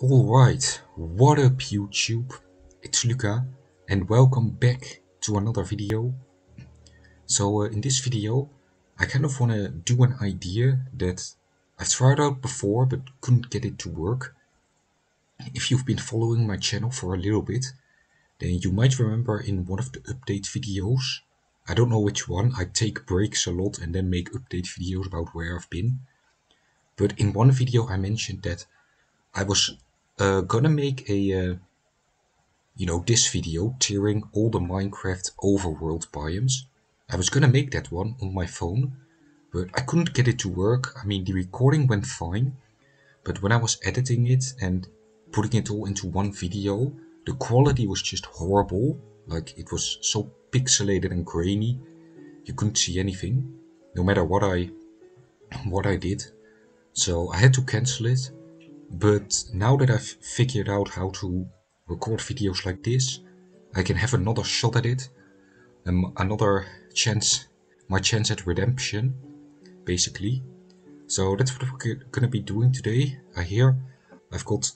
Alright, what up YouTube? It's Luca and welcome back to another video. So in this video I kind of want to do an idea that I've tried out before but couldn't get it to work. If you've been following my channel for a little bit, then you might remember in one of the update videos, I don't know which one, I take breaks a lot and then make update videos about where I've been. But in one video I mentioned that I was gonna make a this video tiering all the Minecraft overworld biomes. I was gonna make that one on my phone, but I couldn't get it to work. I mean, the recording went fine, but when I was editing it and putting it all into one video, the quality was just horrible. Like, it was so pixelated and grainy, you couldn't see anything, no matter what I did. So I had to cancel it. But now that I've figured out how to record videos like this, I can have another shot at it, another chance, my chance at redemption, basically. So that's what we're gonna be doing today. I've got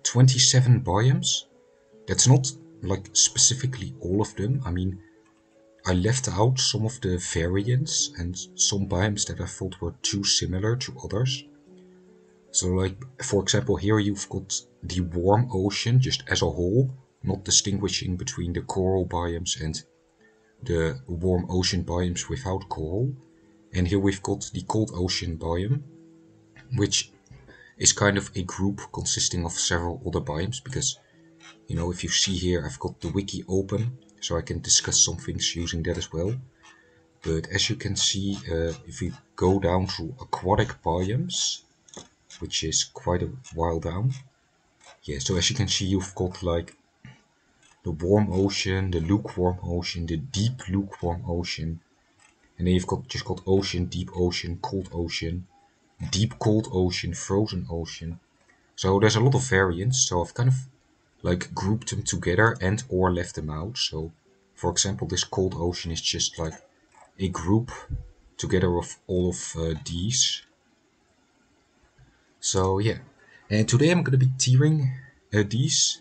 27 biomes. That's not like specifically all of them. I mean, I left out some of the variants and some biomes that I thought were too similar to others. So like, for example, here you've got the warm ocean just as a whole, not distinguishing between the coral biomes and the warm ocean biomes without coral. And here we've got the cold ocean biome, which is kind of a group consisting of several other biomes, because, you know, if you see here, I've got the wiki open, so I can discuss some things using that as well. But as you can see, if we go down to aquatic biomes, which is quite a while down. Yeah, so as you can see, you've got like the warm ocean, the lukewarm ocean, the deep lukewarm ocean, and then you've got ocean, deep ocean, cold ocean, deep cold ocean, frozen ocean. So there's a lot of variants, so I've kind of like grouped them together and or left them out. So for example, this cold ocean is just like a group together of all of these. So yeah, and today I'm gonna be tiering these.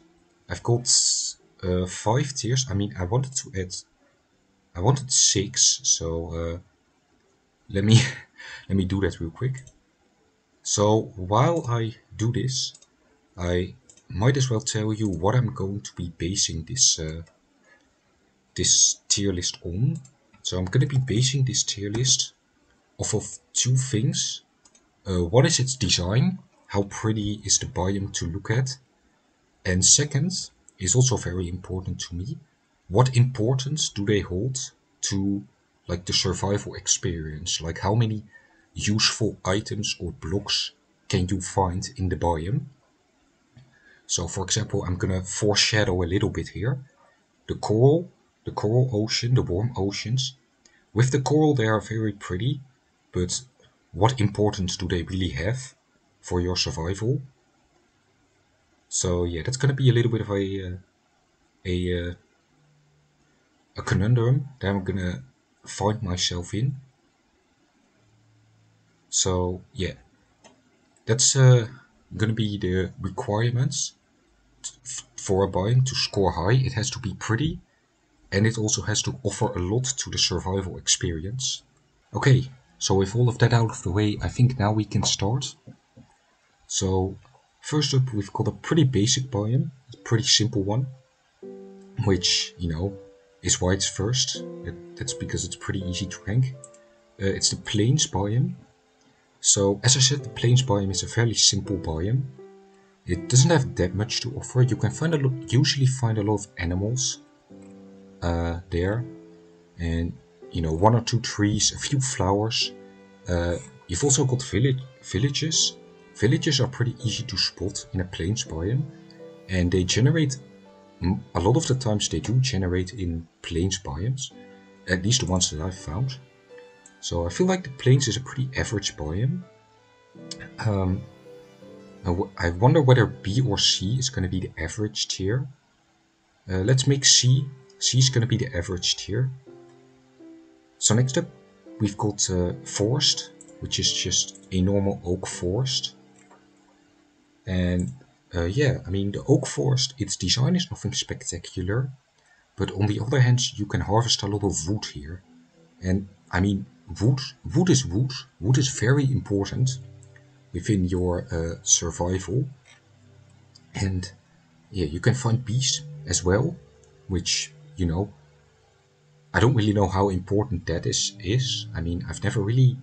I've got 5 tiers. I mean, I wanted 6. So let me let me do that real quick. So while I do this, I might as well tell you what I'm going to be basing this tier list on. So I'm gonna be basing this tier list off of 2 things. One is its design, how pretty is the biome to look at, and second is also very important to me, what importance do they hold to like the survival experience, like how many useful items or blocks can you find in the biome. So for example, I'm gonna foreshadow a little bit here. The coral ocean, the warm oceans. With the coral they are very pretty, but what importance do they really have for your survival? So yeah, that's gonna be a little bit of a conundrum that I'm gonna find myself in. So yeah, that's gonna be the requirements for a biome to score high. It has to be pretty, and it also has to offer a lot to the survival experience. Okay, so with all of that out of the way, I think now we can start. So first up, we've got a pretty basic biome, a pretty simple one, which, you know, is why it's first. That's because it's pretty easy to rank. It's the plains biome. So as I said, the plains biome is a fairly simple biome. It doesn't have that much to offer. You can usually find a lot of animals there, and you know, 1 or 2 trees, a few flowers. You've also got villages. Villages are pretty easy to spot in a plains biome, and they generate, a lot of the times they do generate in plains biomes, at least the ones that I've found. So I feel like the plains is a pretty average biome. I wonder whether B or C is going to be the average tier. Let's make C. C is going to be the average tier. So next up, we've got forest, which is just a normal oak forest. And Yeah, I mean, the oak forest, its design is nothing spectacular, but on the other hand, you can harvest a lot of wood here. And I mean, wood is wood. Wood is very important within your survival. And yeah, you can find bees as well, which, I don't really know how important that is. I mean, I've never really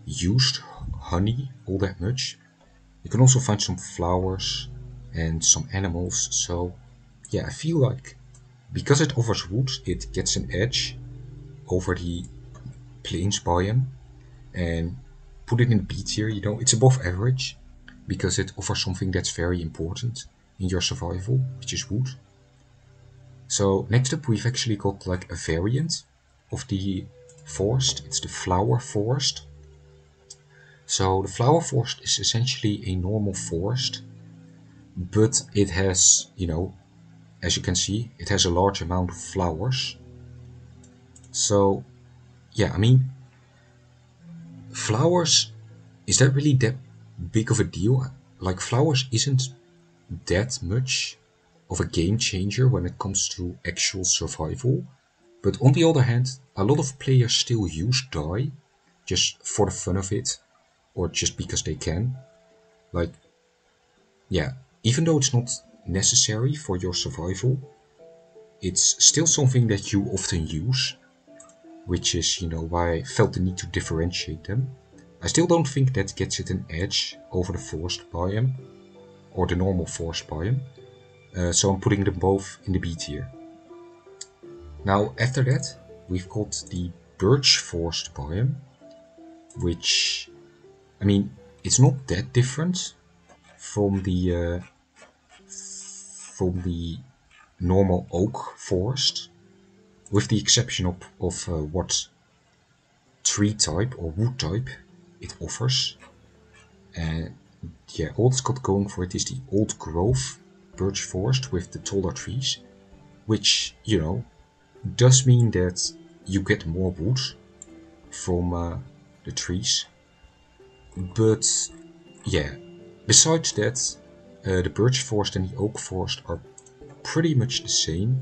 used honey all that much. You can also find some flowers and some animals. So yeah, I feel like because it offers wood, it gets an edge over the plains biome. And put it in B tier, it's above average because it offers something that's very important in your survival, which is wood. So next up we've actually got like a variant of the forest. It's the flower forest. So the flower forest is essentially a normal forest, but it has, as you can see, it has a large amount of flowers. So yeah, I mean, flowers, is that really that big of a deal? Like, flowers isn't that much of a game changer when it comes to actual survival. But on the other hand, a lot of players still use dye just for the fun of it, or just because they can. Like, yeah, even though it's not necessary for your survival, it's still something that you often use, which is, why I felt the need to differentiate them. I still don't think that gets it an edge over the forest biome, or the normal forest biome, so I'm putting them both in the B tier. Now after that, we've got the birch forest biome, which, I mean, it's not that different from the normal oak forest, with the exception of what tree type or wood type it offers. And yeah, all it's got going for it is the old growth birch forest with the taller trees, which, does mean that you get more wood from the trees. But yeah, besides that, the birch forest and the oak forest are pretty much the same,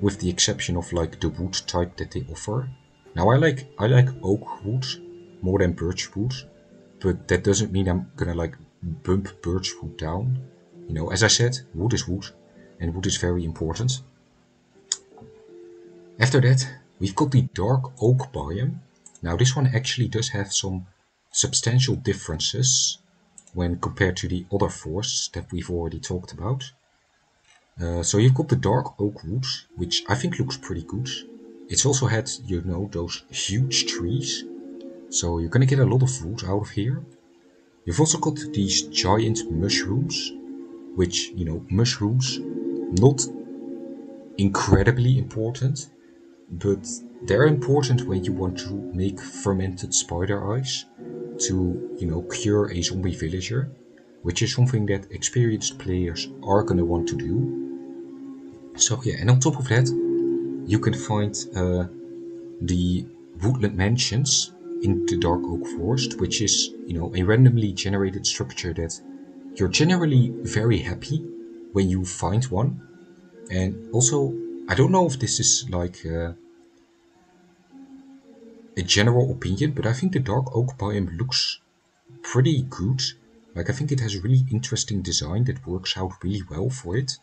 with the exception of like the wood type that they offer. Now I like oak wood more than birch wood, but that doesn't mean I'm gonna like bump birch wood down. As I said, wood is wood, and wood is very important. After that, we've got the dark oak biome. Now this one actually does have some substantial differences when compared to the other forests that we've already talked about. So you've got the dark oak wood, which I think looks pretty good. It's also had, those huge trees, so you're gonna get a lot of wood out of here. You've also got these giant mushrooms, which, mushrooms, not incredibly important, but they're important when you want to make fermented spider eyes to, cure a zombie villager, which is something that experienced players are gonna want to do. So yeah, and on top of that, you can find the woodland mansions in the dark oak forest, which is, a randomly generated structure that you're generally very happy when you find one. And also, I don't know if this is like a general opinion, but I think the dark oak biome looks pretty good. Like, I think it has a really interesting design that works out really well for it.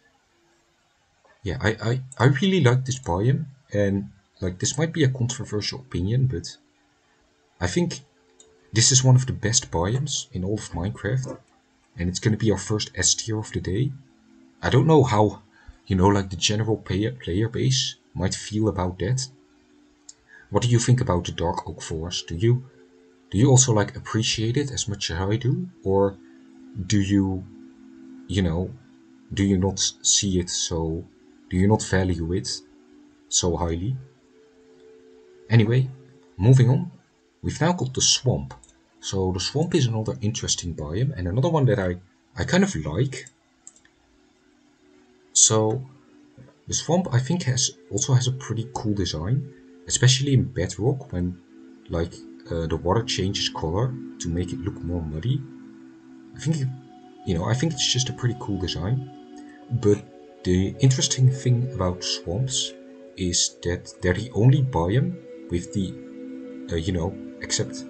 Yeah, I really like this biome, and like, this might be a controversial opinion, but I think this is one of the best biomes in all of Minecraft, and it's gonna be our first S tier of the day. I don't know how, like, the general player base might feel about that. What do you think about the dark oak forest? Do you also like appreciate it as much as I do, or do you, you know, do you not see it so, do you not value it so highly? Anyway, moving on, we've now got the swamp. So the swamp is another interesting biome, and another one that I kind of like. So the swamp, I think, also has a pretty cool design, especially in bedrock when, like, the water changes color to make it look more muddy. I think you know, I think it's just a pretty cool design. But the interesting thing about swamps is that they're the only biome with the, you know, except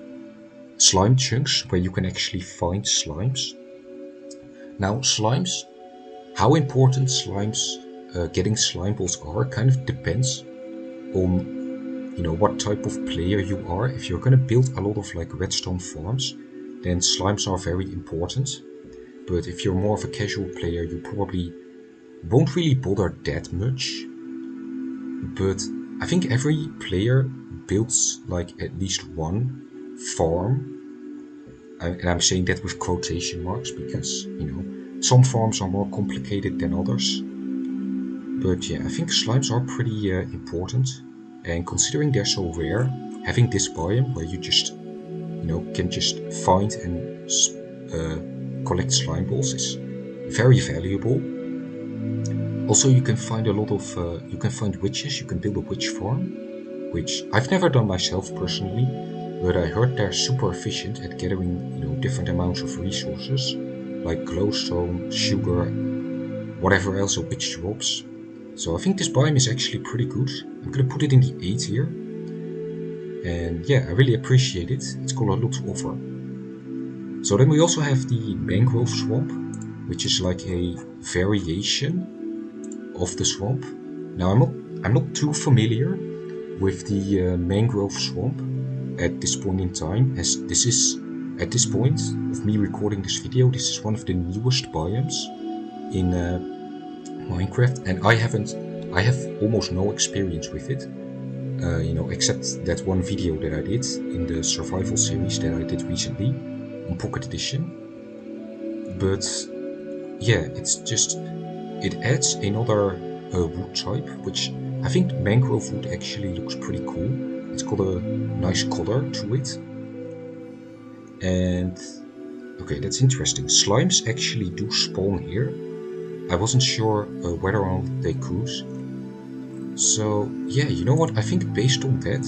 slime chunks where you can actually find slimes. Now, slimes, how important slimes, getting slime balls are, kind of depends on, you know, what type of player you are. If you're gonna build a lot of like redstone farms, then slimes are very important. But if you're more of a casual player, you probably won't really bother that much. But I think every player builds like at least one farm. And I'm saying that with quotation marks because, you know, some farms are more complicated than others. But yeah, I think slimes are pretty important. And considering they're so rare, having this biome where you just, you know, can just find and collect slime balls is very valuable. Also, you can find a lot of, you can find witches, you can build a witch farm, which I've never done myself personally, but I heard they're super efficient at gathering, you know, different amounts of resources, like glowstone, sugar, whatever else a witch drops. So I think this biome is actually pretty good. I'm gonna put it in the A tier. And yeah, I really appreciate it. It's got a lot to offer. So then we also have the Mangrove Swamp, which is like a variation of the swamp. Now I'm not too familiar with the Mangrove Swamp at this point in time, as this is, at this point of me recording this video, this is one of the newest biomes in Minecraft, and I have almost no experience with it, you know, except that one video that I did in the survival series that I did recently on Pocket Edition. But yeah, it's just, it adds another wood type, which I think mangrove wood actually looks pretty cool. It's got a nice color to it. And okay, that's interesting. Slimes actually do spawn here. I wasn't sure whether or not they could. So yeah, you know what? I think based on that,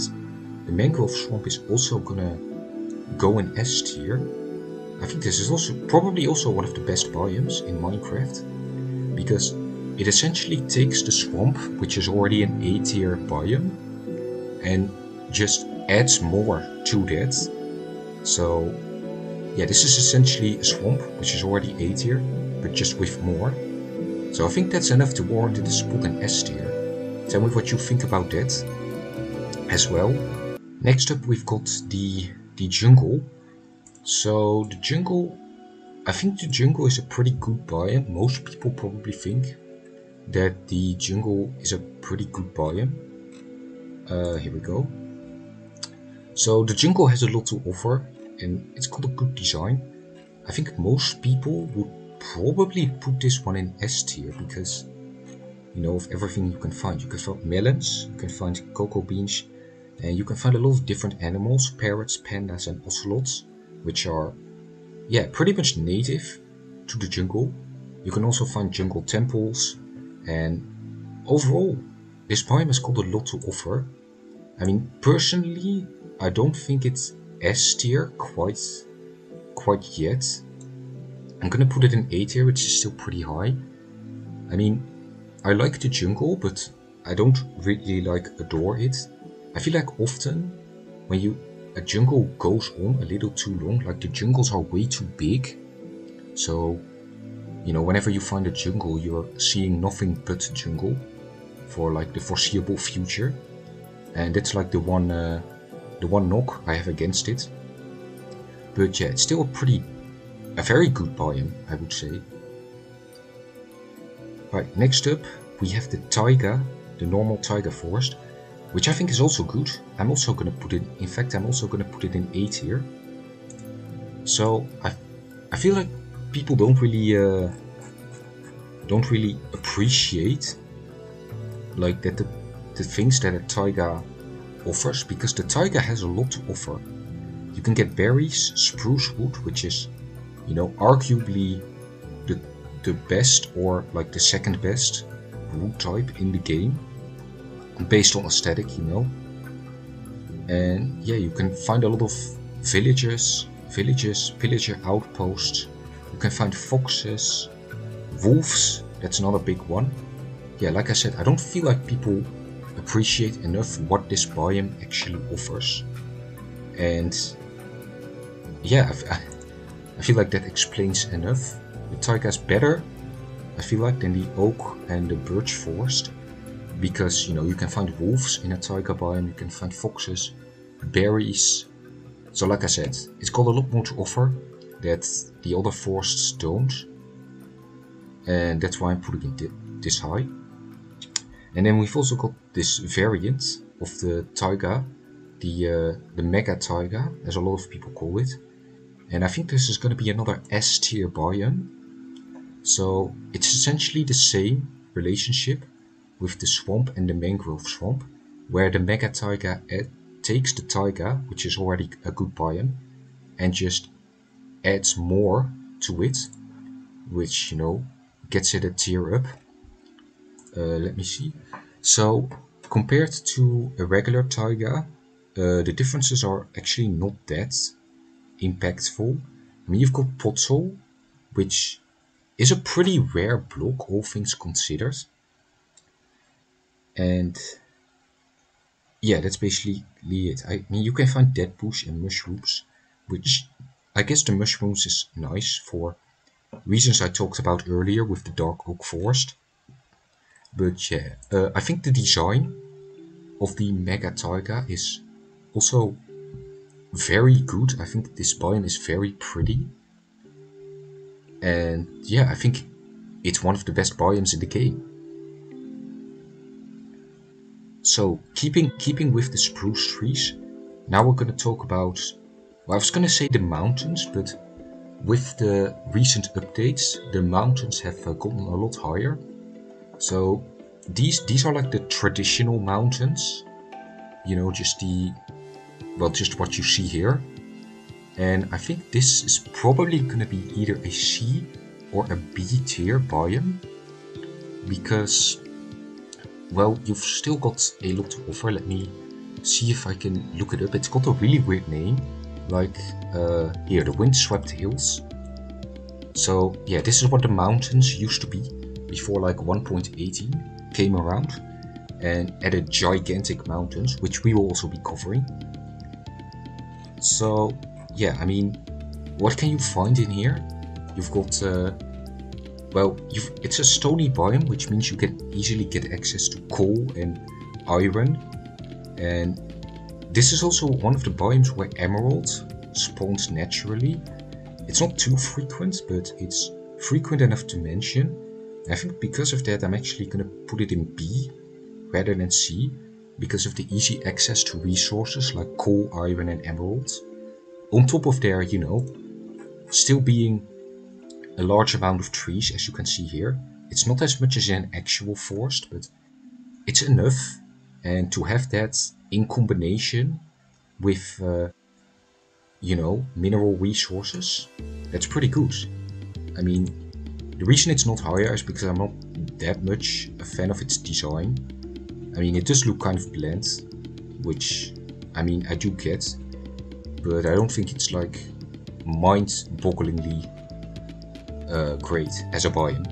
the Mangrove Swamp is also gonna go in S tier. I think this is also probably also one of the best biomes in Minecraft, because it essentially takes the swamp, which is already an A tier biome, and just adds more to that. So yeah, this is essentially a swamp which is already A tier, but just with more. So I think that's enough to warrant it a spot in S tier. Tell me what you think about that as well. Next up we've got the jungle. So the jungle, I think the jungle is a pretty good biome. Most people probably think that the jungle is a pretty good biome. Here we go. So the jungle has a lot to offer, and it's got a good design. I think most people would probably put this one in S tier because, you know, of everything you can find. You can find melons, you can find cocoa beans, and you can find a lot of different animals, parrots, pandas and ocelots, which are, yeah, pretty much native to the jungle. You can also find jungle temples, and overall, this biome has got a lot to offer. I mean, personally, I don't think it's S tier quite yet. I'm gonna put it in A tier, which is still pretty high. I mean, I like the jungle, but I don't really like adore it. I feel like often when a jungle goes on a little too long, like the jungles are way too big. So, you know, whenever you find a jungle, you're seeing nothing but jungle for like the foreseeable future. And that's like the one knock I have against it. But yeah, it's still a very good biome, I would say. Right, next up we have the taiga, the normal taiga forest, which I think is also good. I'm also gonna put it, in fact I'm also gonna put it in A tier. So I feel like people don't really appreciate like that the things that a taiga offers, because the taiga has a lot to offer. You can get berries, spruce wood, which is, you know, arguably the best or like the second best wood type in the game, based on aesthetic, you know. And yeah, you can find a lot of villager outposts, You can find foxes, wolves, that's another big one. Yeah, like I said, I don't feel like people appreciate enough what this biome actually offers. And yeah, I feel like that explains enough. The taiga is better, I feel like, than the oak and the birch forest. Because, you know, you can find wolves in a taiga biome, you can find foxes, berries. So like I said, it's got a lot more to offer that the other forests don't. And that's why I'm putting it this high. And then we've also got this variant of the taiga, the mega taiga, as a lot of people call it. And I think this is going to be another S tier biome. So it's essentially the same relationship with the swamp and the mangrove swamp, where the mega taiga takes the taiga, which is already a good biome, and just adds more to it, which, you know, gets it a tier up. Let me see. So compared to a regular taiga, the differences are actually not that impactful. I mean, you've got pothole, which is a pretty rare block, all things considered. And yeah, that's basically it. I mean, you can find dead bush and mushrooms, which I guess the mushrooms is nice for reasons I talked about earlier with the dark oak forest. But yeah, I think the design of the mega taiga is also very good. I think this biome is very pretty. And yeah, I think it's one of the best biomes in the game. So keeping with the spruce trees, now we're going to talk about, well, I was going to say the mountains, but with the recent updates, the mountains have gotten a lot higher. So these are like the traditional mountains, you know, just what you see here. And I think this is probably going to be either a C or a B tier biome, because, well, you've still got a lot to offer. Let me see if I can look it up. It's got a really weird name, like here, the windswept hills. So yeah, this is what the mountains used to be before like 1.18 came around and added gigantic mountains, which we will also be covering. So yeah, I mean, what can you find in here? You've got well, it's a stony biome, which means you can easily get access to coal and iron. And this is also one of the biomes where emerald spawns naturally. It's not too frequent, but it's frequent enough to mention. I think because of that, I'm actually going to put it in B rather than C, because of the easy access to resources like coal, iron and emerald. On top of there, you know, still being a large amount of trees, as you can see here. It's not as much as in an actual forest, but it's enough. And to have that in combination with, you know, mineral resources, that's pretty good. I mean, the reason it's not higher is because I'm not that much a fan of its design. I mean, it does look kind of bland, which, I mean, I do get, but I don't think it's like mind-bogglingly great as a biome.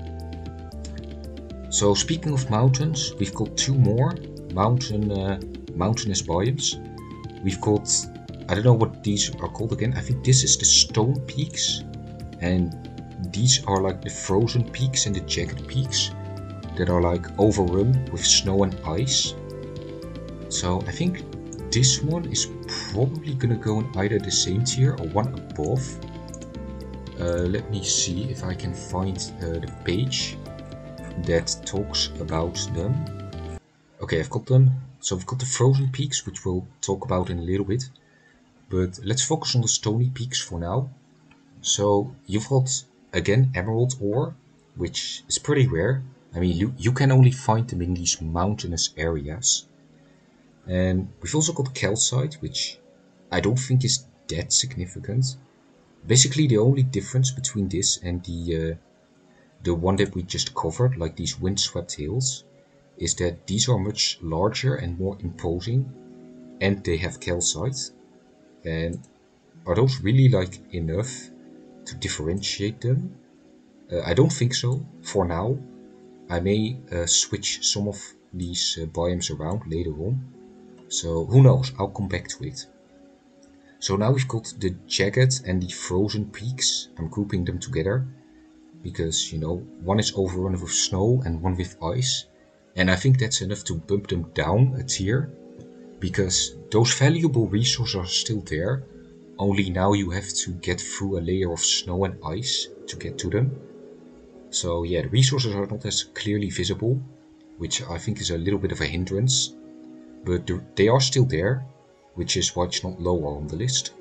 So speaking of mountains, we've got two more mountainous biomes. We've got, I don't know what these are called again. I think this is the stone peaks, and these are like the frozen peaks and the jagged peaks that are like overrun with snow and ice. So I think this one is probably gonna go in either the same tier or one above. Let me see if I can find the page that talks about them. Okay, I've got them. So we've got the frozen peaks, which we'll talk about in a little bit. But let's focus on the stony peaks for now. So you've got, again, emerald ore, which is pretty rare. I mean, you can only find them in these mountainous areas. And we've also got calcite, which I don't think is that significant. Basically, the only difference between this and the one that we just covered, like these windswept hills, is that these are much larger and more imposing, and they have calcite. And are those really like enough to differentiate them. I don't think so for now. I may switch some of these biomes around later on. So who knows, I'll come back to it. So now we've got the jagged and the frozen peaks. I'm grouping them together because, you know, one is overrun with snow and one with ice. And I think that's enough to bump them down a tier, because those valuable resources are still there, only now you have to get through a layer of snow and ice to get to them. So yeah, the resources are not as clearly visible, which I think is a little bit of a hindrance, but they are still there, which is why it's not lower on the list.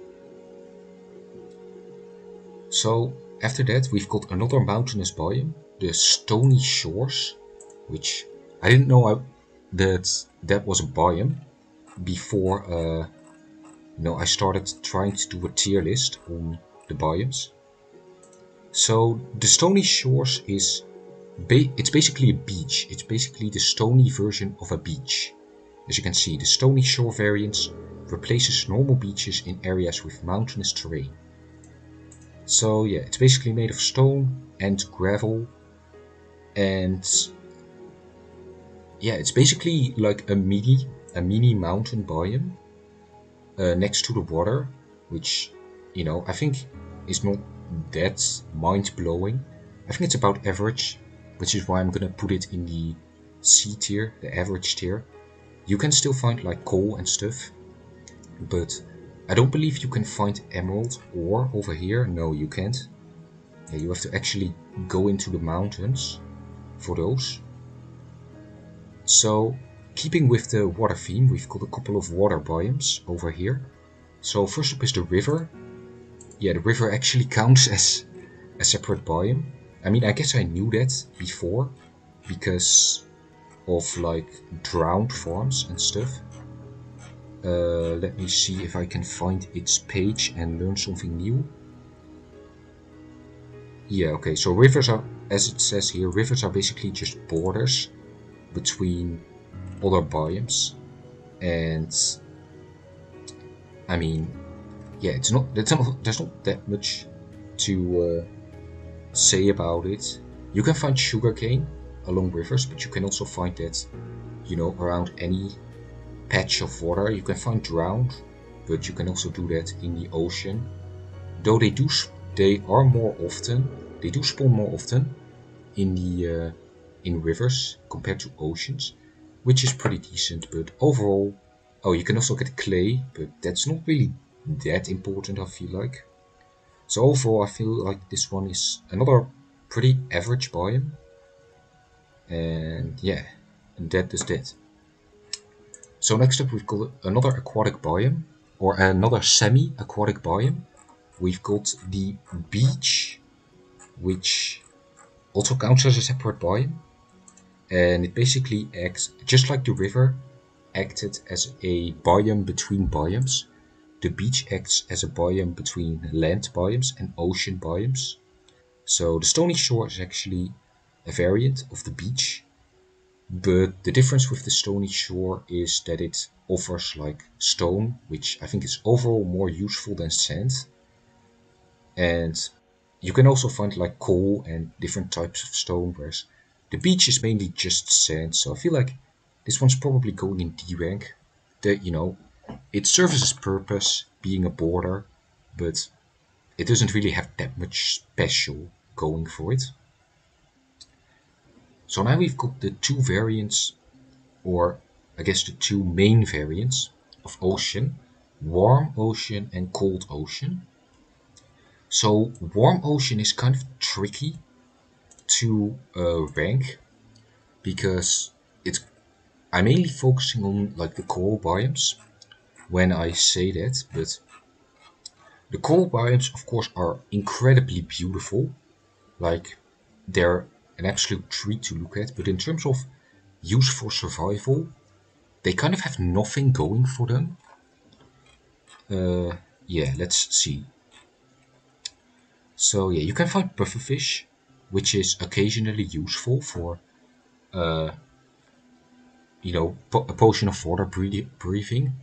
So after that we've got another mountainous biome, the Stony Shores, which I didn't know that was a biome before I started trying to do a tier list on the biomes. So the Stony Shores is it's basically a beach. It's basically the stony version of a beach. As you can see, the Stony Shore variants replaces normal beaches in areas with mountainous terrain. So yeah, it's basically made of stone and gravel, and yeah, it's basically like a mini mountain biome next to the water, which, you know, I think is not that mind-blowing. I think it's about average, which is why I'm gonna put it in the C tier, the average tier. You can still find like coal and stuff, but I don't believe you can find emerald ore over here. No, you can't. Yeah, you have to actually go into the mountains for those. So keeping with the water theme, we've got a couple of water biomes over here. So first up is the river. Yeah, the river actually counts as a separate biome. I mean, I guess I knew that before because of like drowned farms and stuff. Let me see if I can find its page and learn something new. Yeah, okay, so rivers are, as it says here, rivers are basically just borders between other biomes, and I mean, yeah, there's not that much to say about it. You can find sugarcane along rivers, but you can also find that, you know, around any patch of water. You can find drowned, but you can also do that in the ocean. Though they do spawn more often in the in rivers compared to oceans, which is pretty decent. But overall, oh, you can also get clay, but that's not really that important, I feel like. So overall, I feel like this one is another pretty average biome, and yeah, and that is that. So next up we've got another aquatic biome, or another semi-aquatic biome. We've got the beach, which also counts as a separate biome, and it basically acts just like the river acted as a biome between biomes. The beach acts as a biome between land biomes and ocean biomes. So the Stony Shore is actually a variant of the beach, but the difference with the Stony Shore is that it offers like stone, which I think is overall more useful than sand. And you can also find like coal and different types of stone, whereas the beach is mainly just sand. So I feel like this one's probably going in D rank. That, you know, it serves its purpose being a border, but it doesn't really have that much special going for it. So now we've got the two variants, or I guess the two main variants of ocean, warm ocean and cold ocean. So warm ocean is kind of tricky to rank because I'm mainly focusing on like the coral biomes when I say that, but the coral biomes of course are incredibly beautiful, like they're an absolute treat to look at, but in terms of use for survival, they kind of have nothing going for them. Yeah, let's see. So yeah, you can find pufferfish, which is occasionally useful for, a potion of water breathing.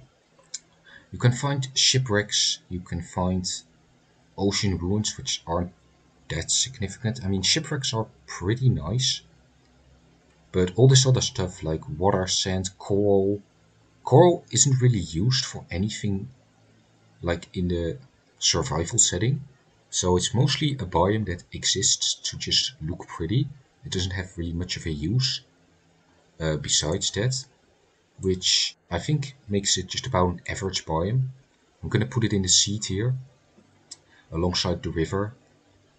You can find shipwrecks. You can find ocean ruins which aren't that significant. I mean, shipwrecks are pretty nice, but all this other stuff like water, sand, coral isn't really used for anything like in the survival setting. So it's mostly a biome that exists to just look pretty. It doesn't have really much of a use besides that, which I think makes it just about an average biome. I'm gonna put it in the sea tier alongside the river.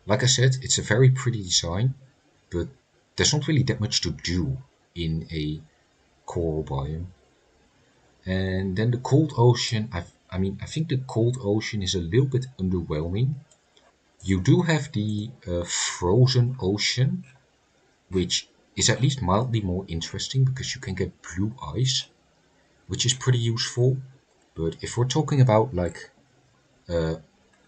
Like I said, it's a very pretty design, but there's not really that much to do in a coral biome. And then the cold ocean, I think the cold ocean is a little bit underwhelming. You do have the frozen ocean, which is at least mildly more interesting because you can get blue ice, which is pretty useful. But if we're talking about like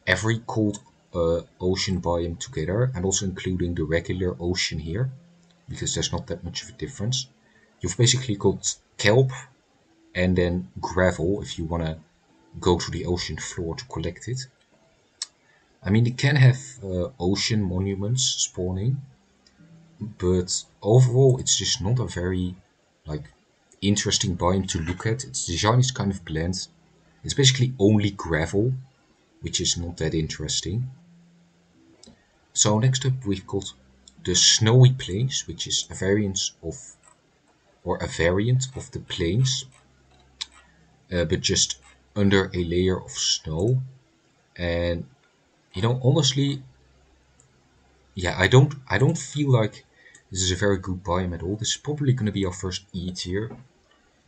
every cold ocean biome together, and also including the regular ocean here, because there's not that much of a difference, you've basically got kelp and then gravel if you want to go to the ocean floor to collect it. I mean, they can have ocean monuments spawning, but overall it's just not a very like interesting biome to look at. Its design is kind of bland. It's basically only gravel, which is not that interesting. So next up we've got the snowy plains, which is a variant of the plains, but just under a layer of snow. And honestly, yeah, I don't feel like this is a very good biome at all. This is probably going to be our first E tier.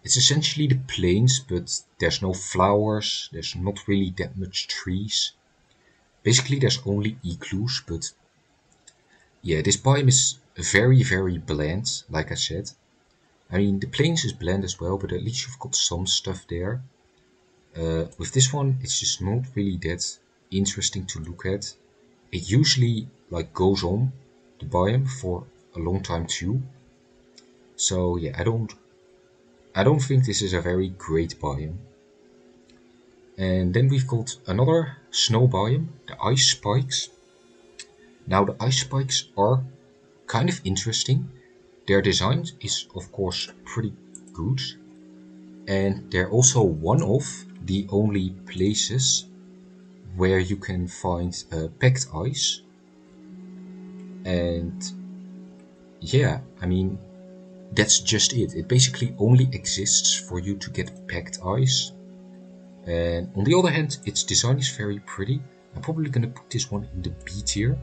It's essentially the plains, but there's no flowers, there's not really that much trees. Basically, there's only igloos, but yeah, this biome is very, very bland, like I said. I mean, the plains is bland as well, but at least you've got some stuff there. With this one, it's just not really that interesting to look at. It usually like goes on the biome for a long time too. So yeah, I don't think this is a very great biome. And then we've got another snow biome, the ice spikes. Now the ice spikes are kind of interesting. Their design is of course pretty good, and they're also one of the only places where you can find packed ice. And yeah, I mean, that's just it. It basically only exists for you to get packed ice. And on the other hand, its design is very pretty. I'm probably gonna put this one in the B tier.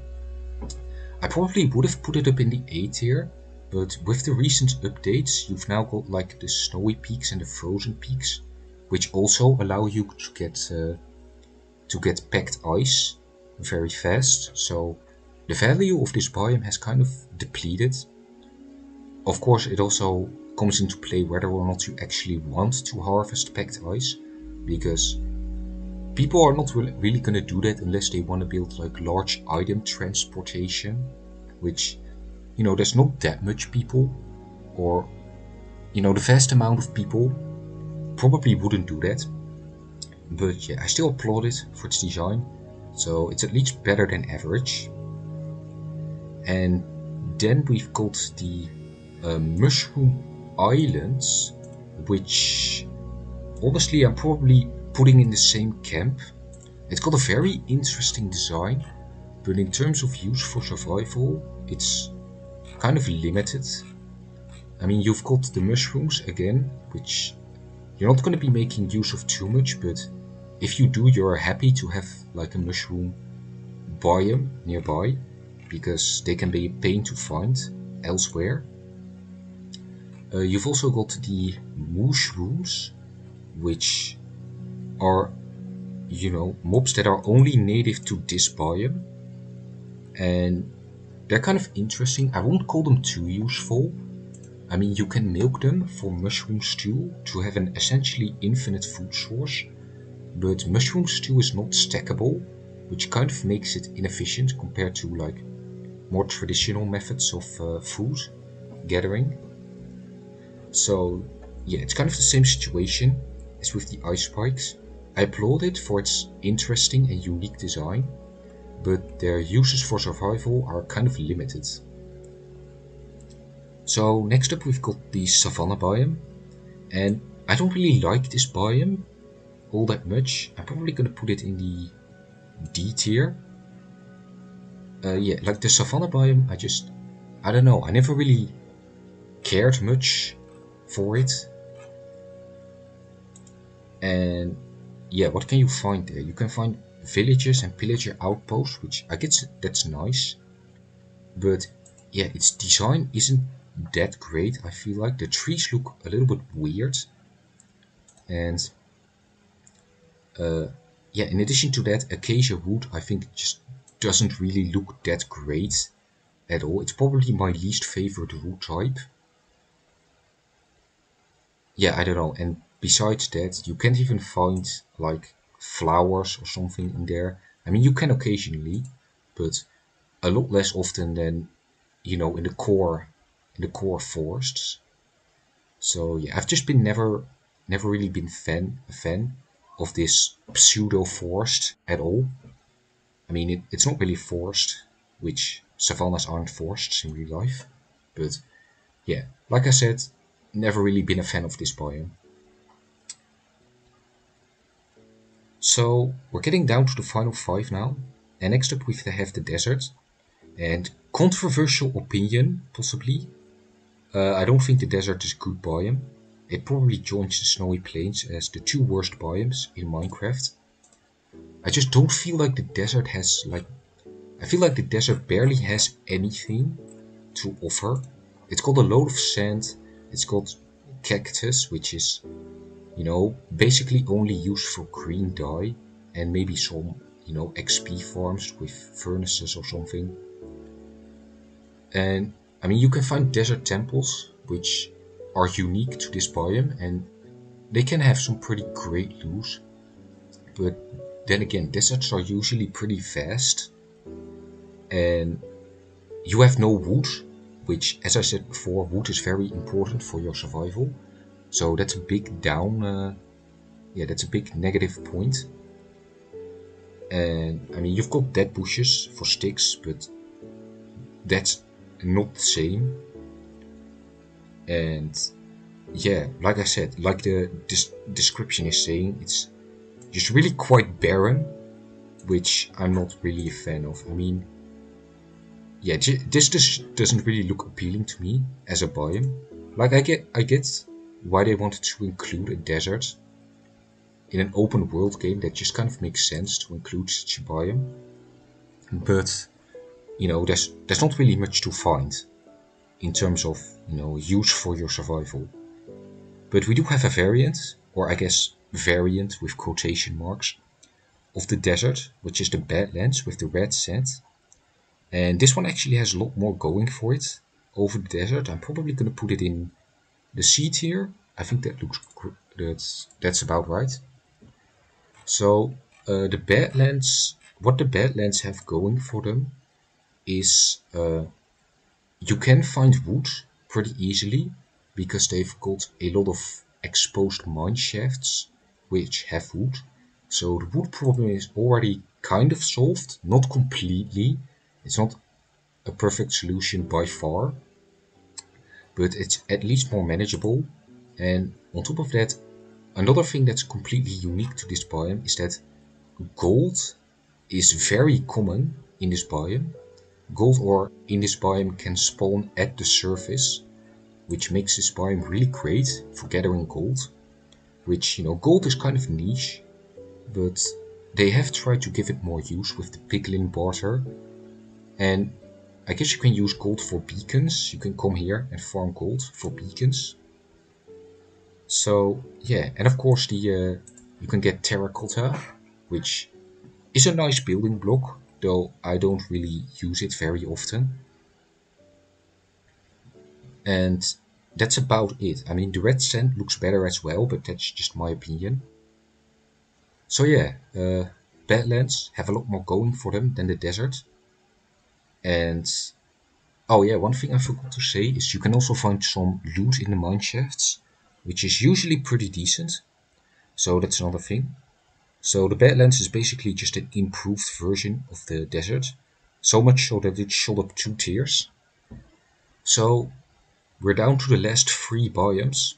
I probably would have put it up in the A tier, but with the recent updates, you've now got like the snowy peaks and the frozen peaks, which also allow you to get packed ice very fast. So the value of this biome has kind of depleted. Of course, it also comes into play whether or not you actually want to harvest packed ice, because people are not really going to do that unless they want to build like large item transportation, which, there's not that much people, or, the vast amount of people probably wouldn't do that. But yeah, I still applaud it for its design, so it's at least better than average. And then we've got the Mushroom Islands, which honestly I'm probably putting in the same camp. It's got a very interesting design, but in terms of use for survival, it's kind of limited. I mean, you've got the mushrooms again, which you're not going to be making use of too much, but if you do, you're happy to have like a mushroom biome nearby, because they can be a pain to find elsewhere. You've also got the mushrooms, which are, mobs that are only native to this biome, and they're kind of interesting. I won't call them too useful. I mean, you can milk them for mushroom stew to have an essentially infinite food source, but mushroom stew is not stackable, which kind of makes it inefficient compared to like more traditional methods of food gathering. So yeah, it's kind of the same situation as with the ice spikes. I applaud it for its interesting and unique design, but their uses for survival are kind of limited. So next up we've got the Savannah biome, and I don't really like this biome all that much. I'm probably gonna put it in the D tier. Yeah, like the Savannah biome, I don't know, I never really cared much for it. And yeah, what can you find there? You can find villages and pillager outposts, which I guess that's nice. But yeah, its design isn't that great. I feel like the trees look a little bit weird. And yeah, in addition to that, acacia wood I think just doesn't really look that great at all. It's probably my least favorite wood type. Yeah, I don't know. And besides that, you can't even find like flowers or something in there. I mean, you can occasionally, but a lot less often than, you know, in the core forests. So yeah, I've just been never really been a fan of this pseudo forest at all. I mean, it's not really forest, which savannas aren't forests in real life. But yeah, like I said, never really been a fan of this biome. So we're getting down to the final 5 now, and next up we have the desert. And controversial opinion, possibly. I don't think the desert is a good biome. It probably joins the snowy plains as the 2 worst biomes in Minecraft. I just don't feel like the desert has I feel like the desert barely has anything to offer. It's got a load of sand, it's got cactus, which is, you know, basically only used for green dye, and maybe some, you know, XP farms with furnaces or something. And I mean, you can find desert temples, which are unique to this biome, and they can have some pretty great loot. But then again, deserts are usually pretty vast, and you have no wood, which, as I said before, wood is very important for your survival. So that's a big yeah, that's a big negative point. And I mean, you've got dead bushes for sticks, but that's not the same. And yeah, like I said, like the description is saying, it's just really quite barren, which I'm not really a fan of. I mean, yeah, this just doesn't really look appealing to me as a biome. Like I get why they wanted to include a desert in an open world game. That just kind of makes sense to include such a biome. But you know, there's not really much to find in terms of, you know, use for your survival. But we do have a variant, or I guess variant with quotation marks, of the desert, which is the Badlands with the red sand. And this one actually has a lot more going for it over the desert. I'm probably going to put it in the C tier. I think that looks that's about right. So the Badlands, what the Badlands have going for them is you can find wood pretty easily because they've got a lot of exposed mine shafts which have wood. So the wood problem is already kind of solved, not completely. It's not a perfect solution by far, but it's at least more manageable. And on top of that, another thing that's completely unique to this biome is that gold is very common in this biome. Gold ore in this biome can spawn at the surface, which makes this biome really great for gathering gold. Which, you know, gold is kind of niche, but they have tried to give it more use with the piglin barter. And I guess you can use gold for beacons. You can come here and farm gold for beacons. So yeah, and of course you can get terracotta, which is a nice building block, though I don't really use it very often. And that's about it. I mean, the red sand looks better as well, but that's just my opinion. So yeah, Badlands have a lot more going for them than the desert. And oh yeah, one thing I forgot to say is you can also find some loot in the mine shafts, which is usually pretty decent. So that's another thing. So the Badlands is basically just an improved version of the desert, so much so that it shot up 2 tiers. So we're down to the last 3 biomes,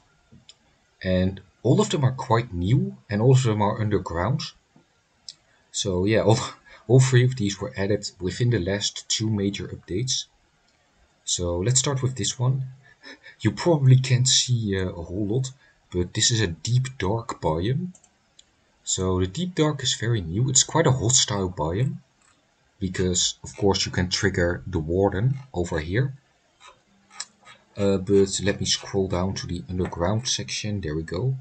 and all of them are quite new, and all of them are underground. So yeah, all 3 of these were added within the last 2 major updates. So let's start with this one. You probably can't see a whole lot, but this is a deep dark biome. So the deep dark is very new. It's quite a hostile biome, because of course you can trigger the warden over here. But let me scroll down to the underground section. There we go.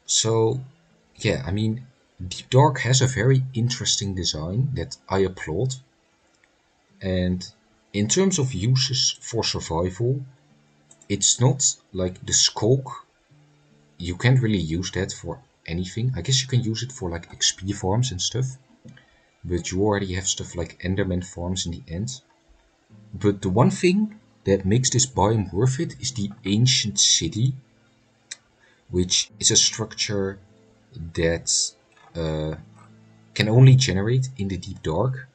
So yeah, I mean, Deep Dark has a very interesting design that I applaud. And in terms of uses for survival, it's not like the Skulk. You can't really use that for anything. I guess you can use it for like XP farms and stuff, but you already have stuff like Enderman farms in the end. But the one thing that makes this biome worth it is the Ancient City, which is a structure that can only generate in the Deep Dark.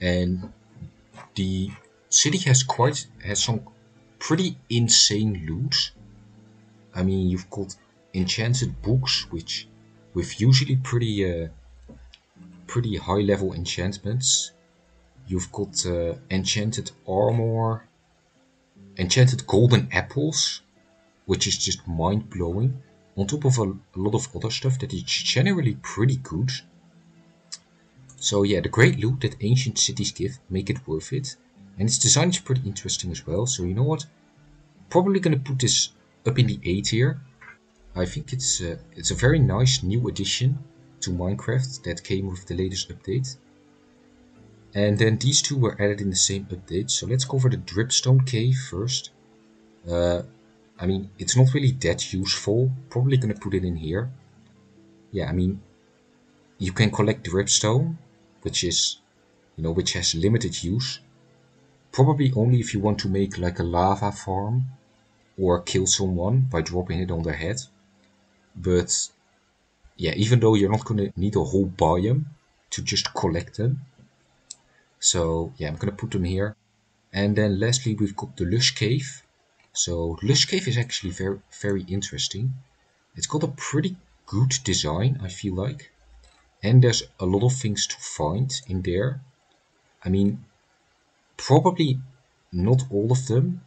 And the city has some pretty insane loot. I mean, you've got enchanted books, which with usually pretty high level enchantments. You've got enchanted armor, enchanted golden apples, which is just mind blowing. On top of a lot of other stuff that is generally pretty good. So yeah, the great loot that ancient cities give make it worth it. And its design is pretty interesting as well. So you know what? Probably gonna put this up in the A tier. I think it's a very nice new addition to Minecraft that came with the latest update. And then these two were added in the same update. So let's cover the Dripstone Cave first. I mean, it's not really that useful. Probably gonna put it in here. Yeah, I mean, you can collect dripstone, which has limited use. Probably only if you want to make like a lava farm or kill someone by dropping it on their head. But yeah, even though you're not gonna need a whole biome to just collect them. So yeah, I'm gonna put them here. And then lastly, we've got the Lush Cave. So Lush Cave is actually very interesting. It's got a pretty good design, I feel like. And there's a lot of things to find in there. I mean, probably not all of them,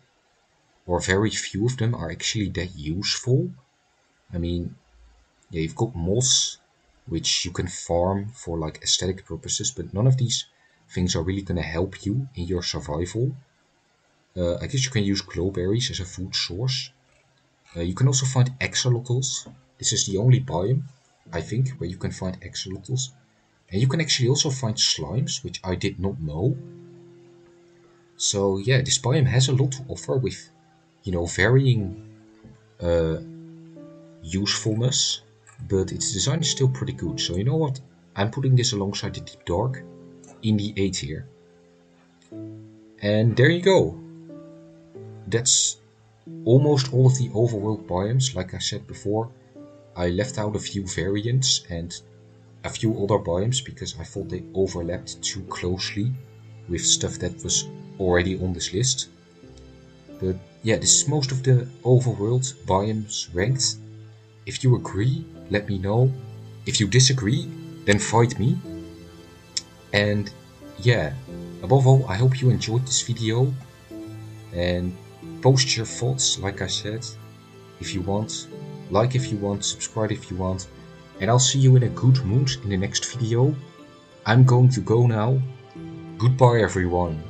or very few of them, are actually that useful. I mean, yeah, you've got moss, which you can farm for like aesthetic purposes, but none of these things are really going to help you in your survival. I guess you can use glowberries as a food source. You can also find axolotls. This is the only biome, I think, where you can find axolotls. And you can actually also find slimes, which I did not know. So yeah, this biome has a lot to offer with, varying usefulness, but its design is still pretty good. So you know what? I'm putting this alongside the Deep Dark in the A tier. And there you go. That's almost all of the overworld biomes. Like I said before, I left out a few variants and a few other biomes because I thought they overlapped too closely with stuff that was already on this list. But yeah, this is most of the overworld biomes ranked. If you agree, let me know. If you disagree, then fight me. And yeah, above all, I hope you enjoyed this video. And post your thoughts, like I said, if you want. Like if you want, subscribe if you want. And I'll see you in a good mood in the next video. I'm going to go now. Goodbye everyone.